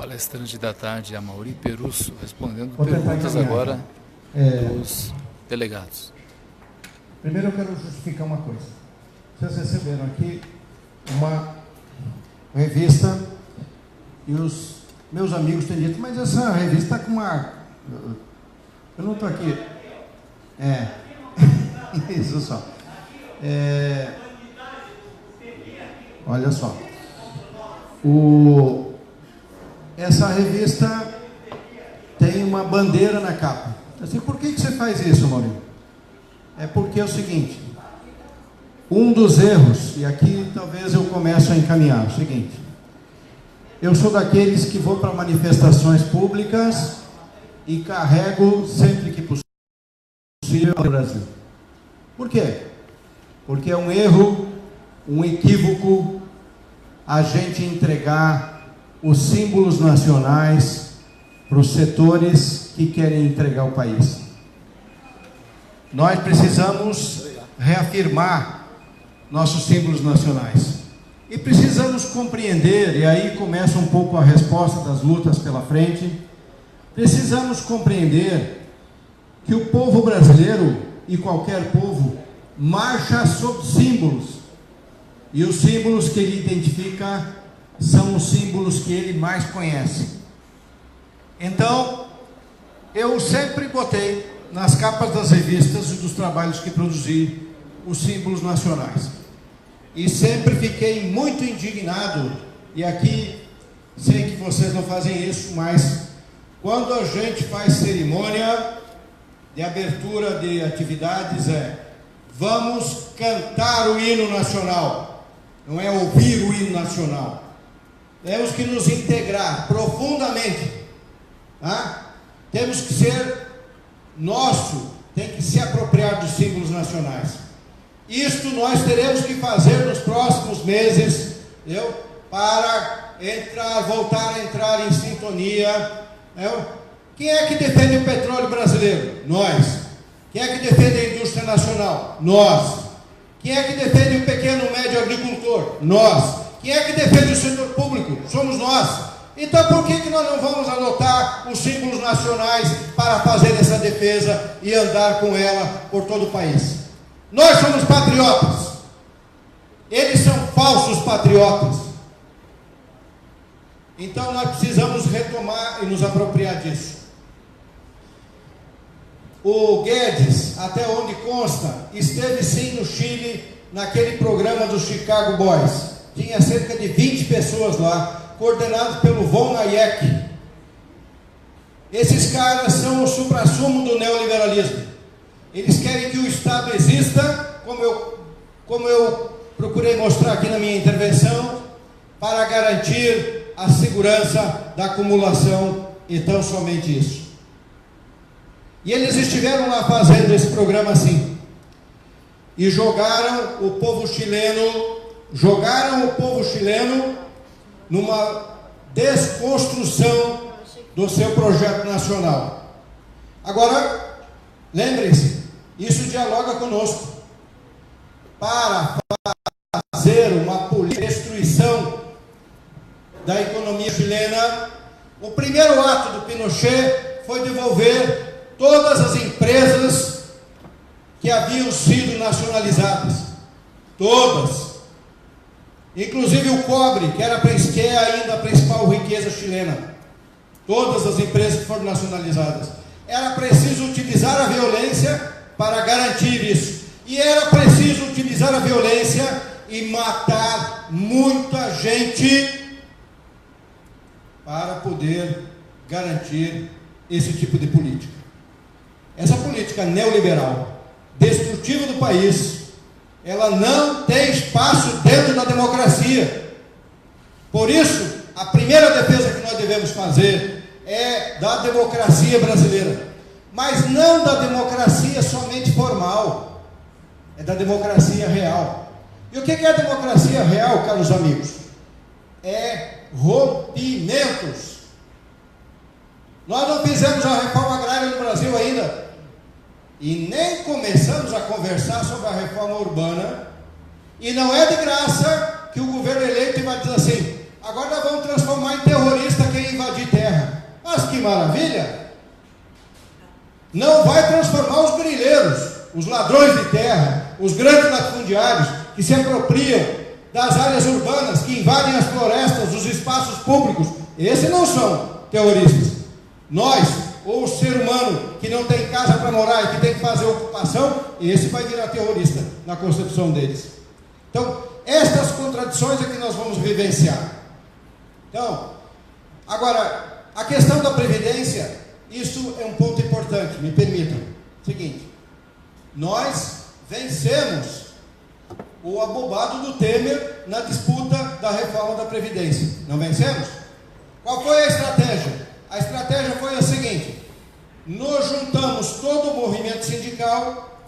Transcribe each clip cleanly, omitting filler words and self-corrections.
palestrante da tarde, Amaury Perusso, respondendo perguntas agora dos delegados. Primeiro eu quero justificar uma coisa. Vocês receberam aqui uma revista e os meus amigos têm dito, mas essa revista está com uma... Eu não estou aqui... Isso só. Olha só. Essa revista tem uma bandeira na capa. Assim, por que você faz isso, Maurício? É porque é o seguinte, um dos erros, e aqui talvez eu comece a encaminhar, é o seguinte, eu sou daqueles que vou para manifestações públicas e carrego sempre que possível o Brasil. Por quê? Porque é um erro, um equívoco, a gente entregar os símbolos nacionais para os setores que querem entregar o país. Nós precisamos reafirmar nossos símbolos nacionais. E precisamos compreender, e aí começa um pouco a resposta das lutas pela frente, precisamos compreender que o povo brasileiro, e qualquer povo, marcha sob símbolos. E os símbolos que ele identifica são os símbolos que ele mais conhece. Então, eu sempre botei nas capas das revistas e dos trabalhos que produzi os símbolos nacionais. E sempre fiquei muito indignado, e aqui sei que vocês não fazem isso, mas quando a gente faz cerimônia de abertura de atividades, vamos cantar o hino nacional, não é ouvir o hino nacional. Temos que nos integrar profundamente, tá? Temos que ser nosso, tem que se apropriar dos símbolos nacionais. Isto nós teremos que fazer nos próximos meses, para voltar a entrar em sintonia. Quem é que defende o petróleo brasileiro? Nós. Quem é que defende a indústria nacional? Nós. Quem é que defende o pequeno e médio agricultor? Nós. Quem é que defende o setor público? Somos nós. Então por que nós não vamos adotar os símbolos nacionais para fazer essa defesa e andar com ela por todo o país? Nós somos patriotas. Eles são falsos patriotas. Então nós precisamos retomar e nos apropriar disso. O Guedes, até onde consta, esteve sim no Chile, naquele programa dos Chicago Boys. Tinha cerca de 20 pessoas lá, coordenados pelo Von Hayek. Esses caras são o suprassumo do neoliberalismo. Eles querem que o Estado exista, como eu procurei mostrar aqui na minha intervenção, para garantir a segurança da acumulação, e tão somente isso. E eles estiveram lá fazendo esse programa assim, e jogaram o povo chileno numa desconstrução do seu projeto nacional. Agora, lembrem-se, isso dialoga conosco. Para fazer uma política de destruição da economia chilena, o primeiro ato do Pinochet foi devolver todas as empresas que haviam sido nacionalizadas. Todas. Inclusive o cobre, que é ainda a principal riqueza chilena. Todas as empresas que foram nacionalizadas. Era preciso utilizar a violência para garantir isso. E era preciso utilizar a violência e matar muita gente para poder garantir esse tipo de política. Essa política neoliberal, destrutiva do país, ela não tem espaço dentro da democracia. Por isso, a primeira defesa que nós devemos fazer é da democracia brasileira, mas não da democracia somente formal, é da democracia real. E o que é a democracia real, caros amigos? É rompimentos. Nós não fizemos a reforma agrária no Brasil ainda, e nem começamos a conversar sobre a reforma urbana, e não é de graça que o governo eleito vai dizer assim: agora nós vamos transformar em terrorista quem invadir que maravilha! Não vai transformar os grileiros, os ladrões de terra, os grandes latifundiários que se apropriam das áreas urbanas, que invadem as florestas, os espaços públicos. Esses não são terroristas. Nós, ou o ser humano que não tem casa para morar e que tem que fazer ocupação, esse vai virar terrorista na concepção deles. Então, estas contradições é que nós vamos vivenciar. Então, agora, a questão da Previdência, isso é um ponto importante, me permitam. Seguinte, nós vencemos o abobado do Temer na disputa da reforma da Previdência. Não vencemos? Qual foi a estratégia? A estratégia foi a seguinte: nos juntamos todo o movimento sindical,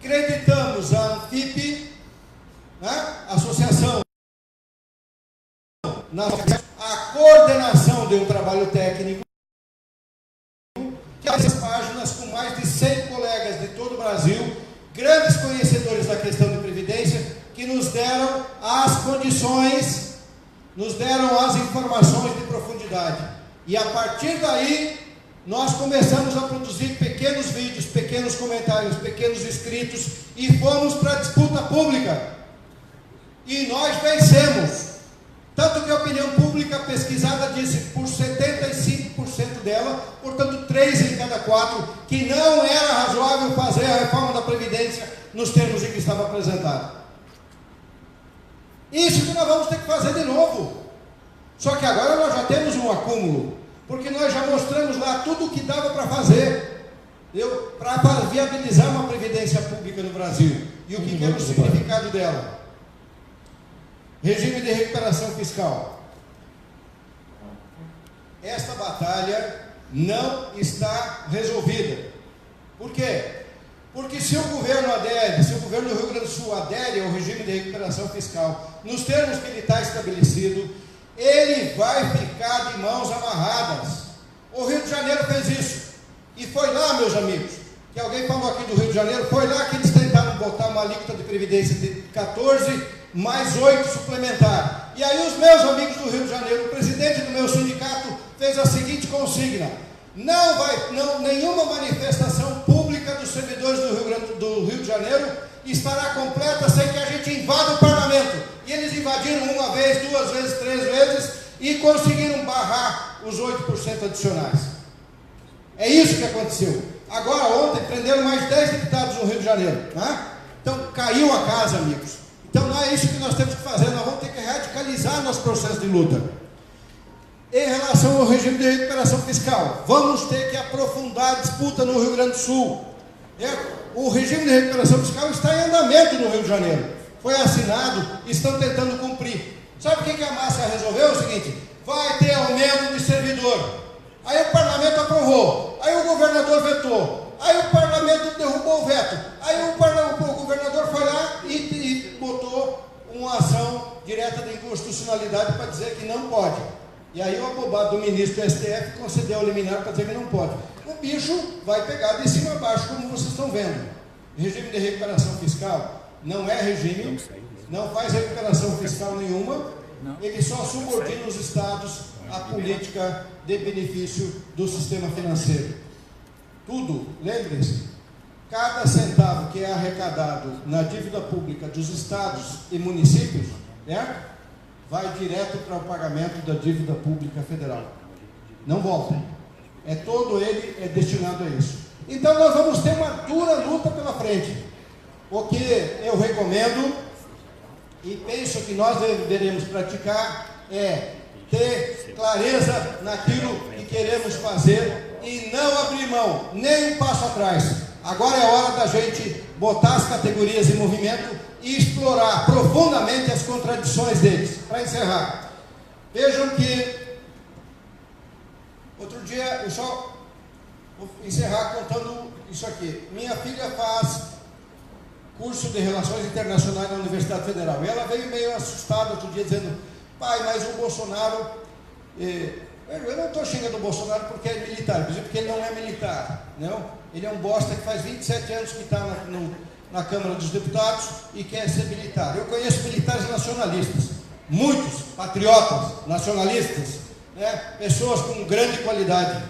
creditamos a Anfip, né, Associação, a coordenação de um trabalho técnico, que essas páginas com mais de 100 colegas de todo o Brasil, grandes conhecedores da questão de Previdência, que nos deram as condições, nos deram as informações de profundidade. E a partir daí, nós começamos a produzir pequenos vídeos, pequenos comentários, pequenos escritos, e fomos para a disputa pública. E nós vencemos. Tanto que a opinião pública pesquisada disse por 75% dela, portanto 3 em cada 4, que não era razoável fazer a reforma da Previdência nos termos em que estava apresentado. Isso que nós vamos ter que fazer de novo. Só que agora nós já temos um acúmulo, porque nós já mostramos lá tudo o que dava para fazer, para viabilizar uma Previdência pública no Brasil. E o que era o significado dela? Regime de recuperação fiscal. Esta batalha não está resolvida. Por quê? Porque se o governo adere, se o governo do Rio Grande do Sul adere ao regime de recuperação fiscal, nos termos que ele está estabelecido, ele vai ficar de mãos amarradas. O Rio de Janeiro fez isso. E foi lá, meus amigos, que alguém falou aqui do Rio de Janeiro, foi lá que eles tentaram botar uma alíquota de previdência de 14 mais 8 suplementar. E aí os meus amigos do Rio de Janeiro, o presidente do meu sindicato, fez a seguinte consigna: nenhuma manifestação pública dos servidores do Rio de Janeiro estará completa sem que a gente invada o parlamento. E eles invadiram uma vez, 2 vezes, 3 vezes e conseguiram barrar os 8% adicionais. É isso que aconteceu. Agora, ontem, prenderam mais 10 deputados no Rio de Janeiro. Né? Então, caiu a casa, amigos. Então, não é isso que nós temos que fazer. Nós vamos ter que radicalizar nosso processo de luta. Em relação ao regime de recuperação fiscal, vamos ter que aprofundar a disputa no Rio Grande do Sul. O regime de recuperação fiscal está em andamento no Rio de Janeiro. Foi assinado, estão tentando cumprir. Sabe o que a massa resolveu? É o seguinte: vai ter aumento de servidor. Aí o parlamento aprovou, aí o governador vetou, aí o parlamento derrubou o veto, aí o governador foi lá e botou uma ação direta de inconstitucionalidade para dizer que não pode. E aí o abobado do ministro do STF concedeu o liminar para dizer que não pode. O bicho vai pegar de cima a baixo, como vocês estão vendo. Regime de recuperação fiscal não é regime, não faz recuperação fiscal nenhuma, ele só subordina os estados à política de benefício do sistema financeiro. Tudo, lembrem-se, cada centavo que é arrecadado na dívida pública dos estados e municípios, vai direto para o pagamento da dívida pública federal. Não volta. Todo ele é destinado a isso. Então nós vamos ter uma dura luta pela frente. O que eu recomendo e penso que nós deveremos praticar é ter clareza naquilo que queremos fazer e não abrir mão, nem um passo atrás. Agora é hora da gente botar as categorias em movimento e explorar profundamente as contradições deles. Para encerrar, vejam que outro dia, eu só vou encerrar contando isso aqui. Minha filha faz curso de Relações Internacionais na Universidade Federal. E ela veio meio assustada outro dia, dizendo: pai, mas o Bolsonaro... eu não estou xingando o Bolsonaro porque é militar, porque ele não é militar. Não? Ele é um bosta que faz 27 anos que está na Câmara dos Deputados e quer ser militar. Eu conheço militares nacionalistas, muitos patriotas nacionalistas, né? Pessoas com grande qualidade.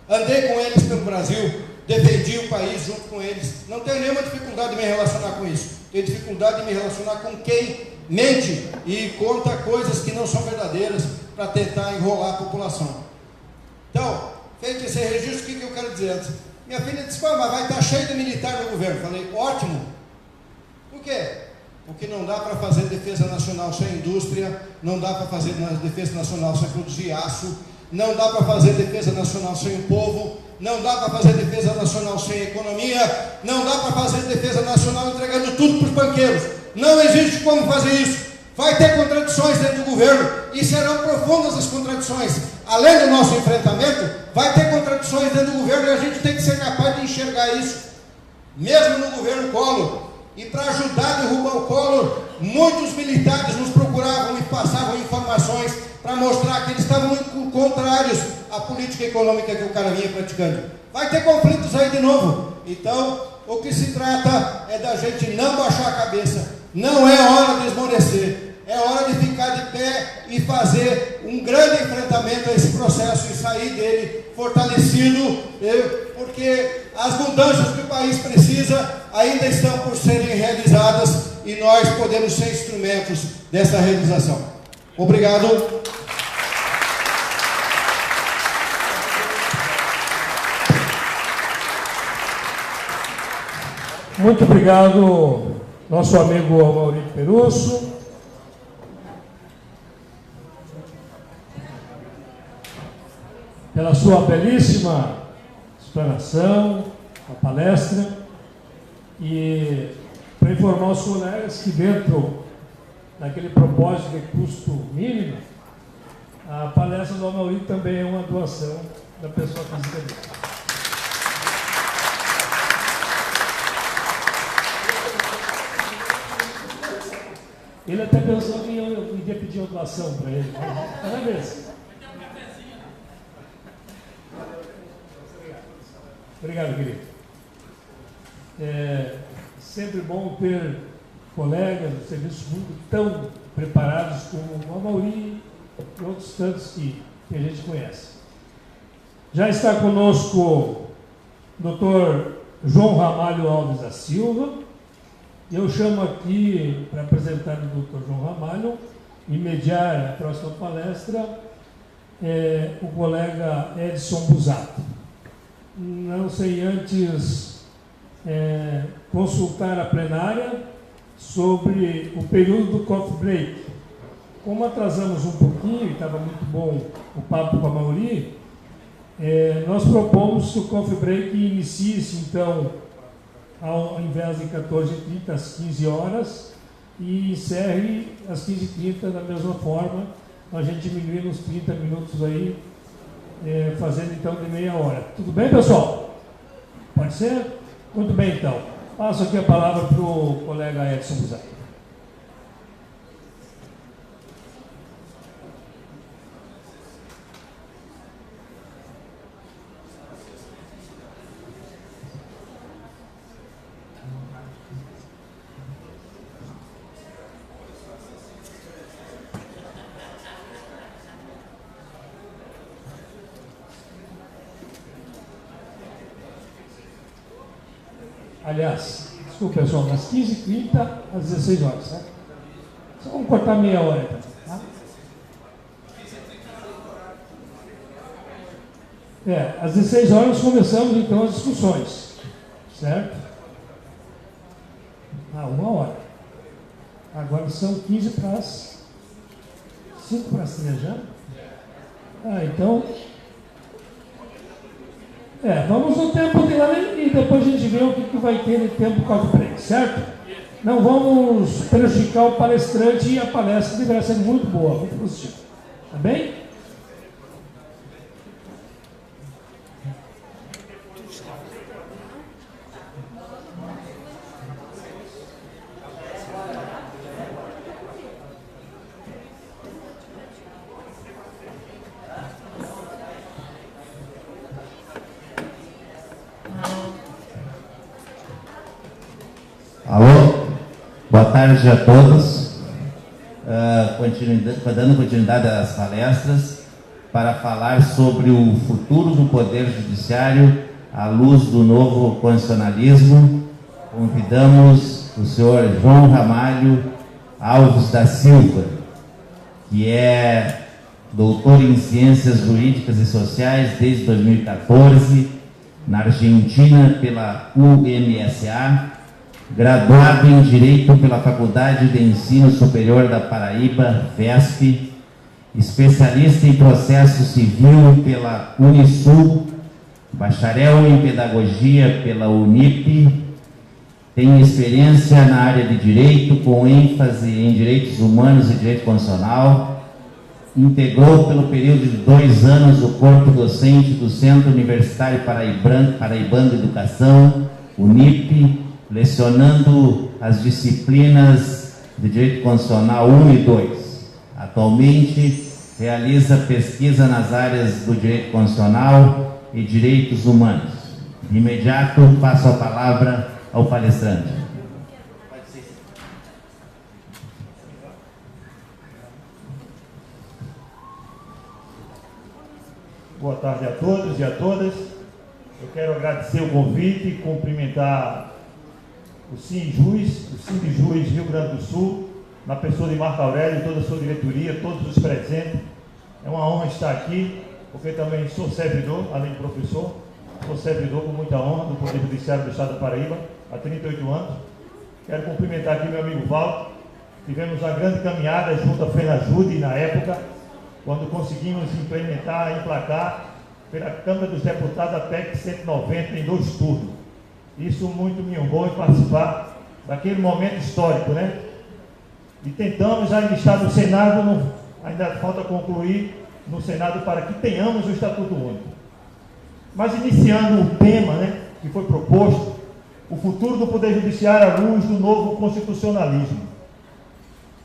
Andei com eles pelo Brasil, defendi o país junto com eles. Não tenho nenhuma dificuldade de me relacionar com isso. Tenho dificuldade de me relacionar com quem mente e conta coisas que não são verdadeiras para tentar enrolar a população. Então, feito esse registro, o que eu quero dizer? Minha filha disse, mas vai estar cheio de militar no governo. Falei, ótimo. Por quê? Porque não dá para fazer defesa nacional sem indústria, não dá para fazer defesa nacional sem produzir aço, não dá para fazer defesa nacional sem o povo, não dá para fazer defesa nacional sem economia, não dá para fazer defesa nacional entregando tudo para os banqueiros. Não existe como fazer isso. Vai ter contradições dentro do governo e serão profundas as contradições. Além do nosso enfrentamento, vai ter contradições dentro do governo e a gente tem que ser capaz de enxergar isso, mesmo no governo Collor. E para ajudar a derrubar o Collor, muitos militares nos procuravam e passavam informações para mostrar que eles estavam contrários à política econômica que o cara vinha praticando. Vai ter conflitos aí de novo. Então, o que se trata é da gente não baixar a cabeça. Não é hora de esmorecer. É hora de ficar de pé e fazer um grande enfrentamento a esse processo e sair dele fortalecido, porque as mudanças que o país precisa ainda estão por serem realizadas e nós podemos ser instrumentos dessa realização. Obrigado. Muito obrigado, nosso amigo Maurício Perusso. Pela sua belíssima explanação, a palestra, e para informar os colegas que dentro daquele propósito de custo mínimo, a palestra do Amaury também é uma doação da pessoa física dele. Ele até pensou que eu iria pedir uma doação para ele. Parabéns. Obrigado, querido. É sempre bom ter colegas do serviço público tão preparados como o Amaury e outros tantos que a gente conhece. Já está conosco o Dr. João Ramalho Alves da Silva. Eu chamo aqui para apresentar o Dr. João Ramalho e mediar a próxima palestra o colega Edson Busato. Não sei antes consultar a plenária sobre o período do coffee break. Como atrasamos um pouquinho, estava muito bom o papo com a Amaury, nós propomos que o coffee break inicie-se, então, ao invés de 14h30, às 15 horas, e encerre às 15h30 da mesma forma, a gente diminuindo uns 30 minutos aí, fazendo então de meia hora. Tudo bem, pessoal? Pode ser? Muito bem, então. Passo aqui a palavra para o colega Edson Busato. Aliás, desculpa pessoal, das 15h30 às 16 horas, certo? Só vamos cortar meia hora então, tá? Às 16 horas começamos então as discussões, certo? 1h. Agora são 15 para as 5 para as 3 já? Então... vamos no tempo de lá e depois a gente vê o que vai ter de tempo coffee break, certo? Não vamos prejudicar o palestrante e a palestra deverá ser muito boa, muito positiva. Tá bem? Alô, boa tarde a todos. Dando continuidade às palestras, para falar sobre o futuro do Poder Judiciário à luz do novo constitucionalismo. Convidamos o senhor João Ramalho Alves da Silva, que é doutor em Ciências Jurídicas e Sociais desde 2014, na Argentina pela UMSA, graduado em Direito pela Faculdade de Ensino Superior da Paraíba, FESP, especialista em Processo Civil pela Unisul, bacharel em Pedagogia pela Unip, tem experiência na área de Direito, com ênfase em Direitos Humanos e Direito Constitucional, integrou pelo período de 2 anos o corpo docente do Centro Universitário Paraibano de Educação, Unip, lecionando as disciplinas de Direito Constitucional 1 e 2. Atualmente, realiza pesquisa nas áreas do Direito Constitucional e Direitos Humanos. De imediato, passo a palavra ao palestrante. Boa tarde a todos e a todas. Eu quero agradecer o convite e cumprimentar o Sindjus Rio Grande do Sul, na pessoa de Marco Aurélio, toda a sua diretoria, todos os presentes. É uma honra estar aqui, porque também sou servidor, além de professor, sou servidor com muita honra do Poder Judiciário do Estado da Paraíba, há 38 anos. Quero cumprimentar aqui meu amigo Valdo. Tivemos uma grande caminhada junto à FENAJUDE na época, quando conseguimos implementar, emplacar pela Câmara dos Deputados a PEC 190 em 2 turnos. Isso muito me honrou em participar daquele momento histórico, né? E tentamos ainda estar no Senado, ainda falta concluir no Senado para que tenhamos o Estatuto Único. Mas iniciando o tema, né, que foi proposto, o futuro do Poder Judiciário à luz do novo constitucionalismo.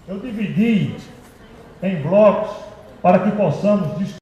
Eu dividi em blocos para que possamos discutir